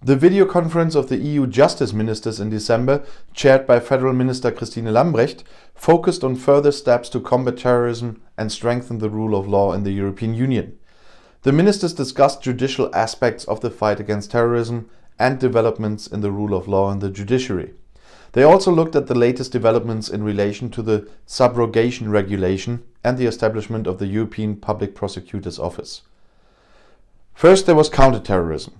The video conference of the EU Justice Ministers in December, chaired by Federal Minister Christine Lambrecht, focused on further steps to combat terrorism and strengthen the rule of law in the European Union. The ministers discussed judicial aspects of the fight against terrorism and developments in the rule of law and the judiciary. They also looked at the latest developments in relation to the subrogation regulation and the establishment of the European Public Prosecutor's Office. First, there was counterterrorism.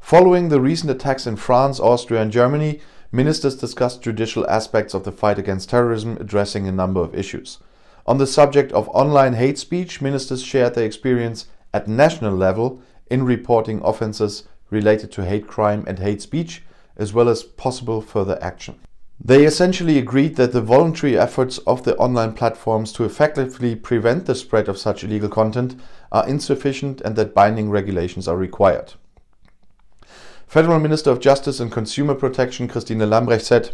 Following the recent attacks in France, Austria and Germany, ministers discussed judicial aspects of the fight against terrorism, addressing a number of issues. On the subject of online hate speech, ministers shared their experience at national level in reporting offences related to hate crime and hate speech, as well as possible further action. They essentially agreed that the voluntary efforts of the online platforms to effectively prevent the spread of such illegal content are insufficient and that binding regulations are required. Federal Minister of Justice and Consumer Protection Christine Lambrecht said,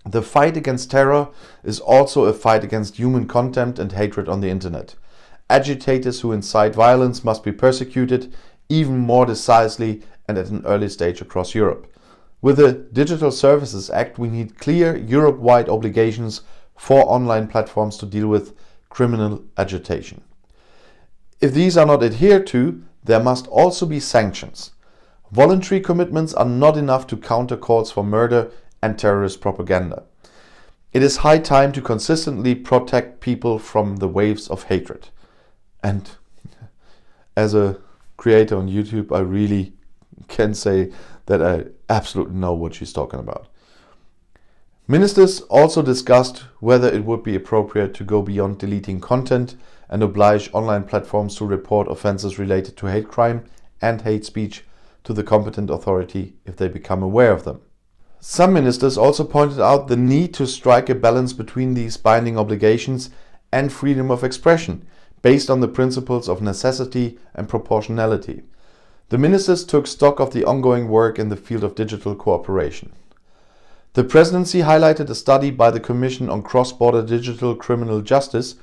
"The fight against terror is also a fight against human contempt and hatred on the internet. Agitators who incite violence must be persecuted even more decisively and at an early stage across Europe. With the Digital Services Act, we need clear Europe-wide obligations for online platforms to deal with criminal agitation. If these are not adhered to, there must also be sanctions. Voluntary commitments are not enough to counter calls for murder and terrorist propaganda. It is high time to consistently protect people from the waves of hatred." And as a creator on YouTube, I really can say that I absolutely know what she's talking about. Ministers also discussed whether it would be appropriate to go beyond deleting content and oblige online platforms to report offences related to hate crime and hate speech to the competent authority if they become aware of them. Some ministers also pointed out the need to strike a balance between these binding obligations and freedom of expression, based on the principles of necessity and proportionality. The ministers took stock of the ongoing work in the field of digital cooperation. The presidency highlighted a study by the Commission on Cross-Border Digital Criminal Justice,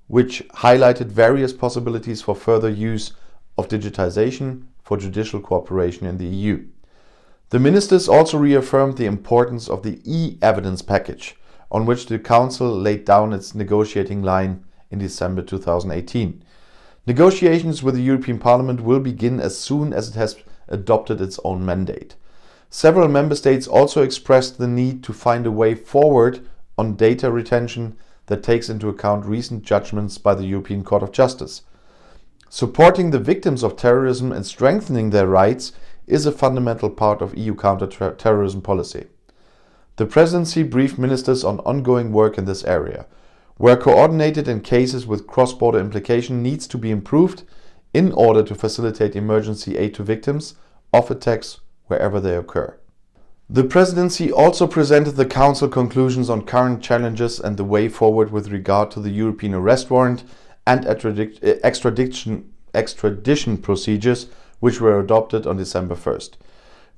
which highlighted various possibilities for further use of digitization for judicial cooperation in the EU. The ministers also reaffirmed the importance of the e-evidence package, on which the Council laid down its negotiating line in December 2018. Negotiations with the European Parliament will begin as soon as it has adopted its own mandate. Several member states also expressed the need to find a way forward on data retention that takes into account recent judgments by the European Court of Justice. Supporting the victims of terrorism and strengthening their rights is a fundamental part of EU counter-terrorism policy. The presidency briefed ministers on ongoing work in this area, where coordinated in cases with cross-border implication needs to be improved in order to facilitate emergency aid to victims of attacks wherever they occur. The presidency also presented the Council conclusions on current challenges and the way forward with regard to the European arrest warrant and extradition procedures, which were adopted on December 1st.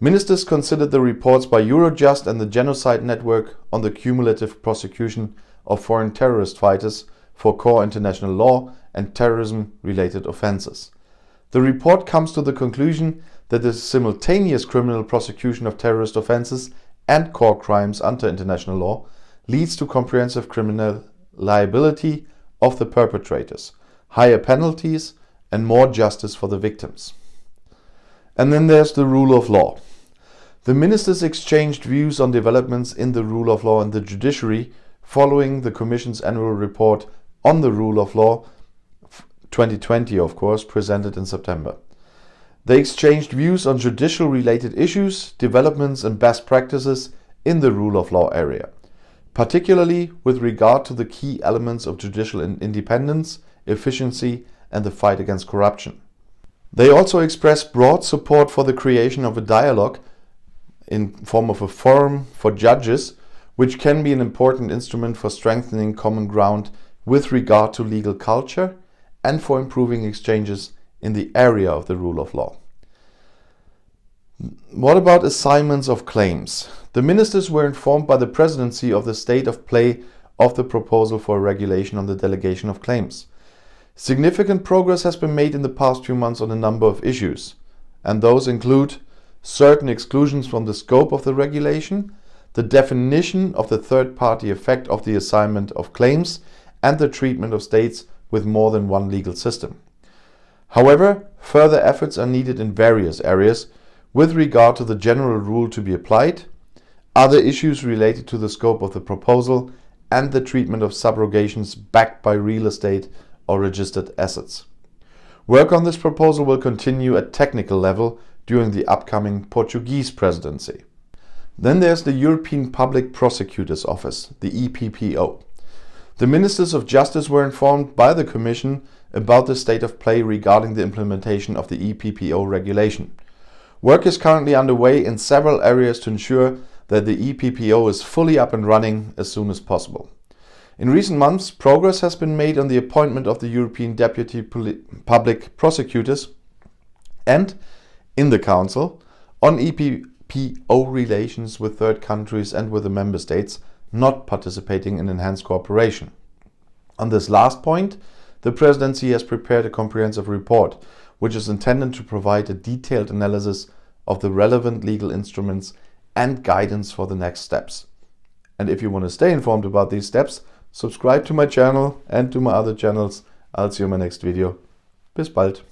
Ministers considered the reports by Eurojust and the Genocide Network on the cumulative prosecution of foreign terrorist fighters for core international law and terrorism-related offences. The report comes to the conclusion that the simultaneous criminal prosecution of terrorist offences and core crimes under international law leads to comprehensive criminal liability of the perpetrators, higher penalties, and more justice for the victims. And then there's the rule of law. The ministers exchanged views on developments in the rule of law and the judiciary following the Commission's annual report on the rule of law 2020, of course, presented in September. They exchanged views on judicial-related issues, developments and best practices in the rule of law area, particularly with regard to the key elements of judicial independence, efficiency and the fight against corruption. They also expressed broad support for the creation of a dialogue in form of a forum for judges, which can be an important instrument for strengthening common ground with regard to legal culture and for improving exchanges in the area of the rule of law. What about assignments of claims? The ministers were informed by the presidency of the state of play of the proposal for a regulation on the delegation of claims. Significant progress has been made in the past few months on a number of issues, and those include certain exclusions from the scope of the regulation, the definition of the third-party effect of the assignment of claims, and the treatment of states with more than one legal system. However, further efforts are needed in various areas with regard to the general rule to be applied, other issues related to the scope of the proposal, and the treatment of subrogations backed by real estate or registered assets. Work on this proposal will continue at technical level during the upcoming Portuguese presidency. Then there's the European Public Prosecutor's Office, the EPPO. The Ministers of Justice were informed by the Commission about the state of play regarding the implementation of the EPPO regulation. Work is currently underway in several areas to ensure that the EPPO is fully up and running as soon as possible. In recent months, progress has been made on the appointment of the European Deputy Public Prosecutors and, in the Council, on EPPO relations with third countries and with the Member States not participating in enhanced cooperation. On this last point, the Presidency has prepared a comprehensive report, which is intended to provide a detailed analysis of the relevant legal instruments and guidance for the next steps. And if you want to stay informed about these steps, subscribe to my channel and to my other channels. I'll see you in my next video. Bis bald.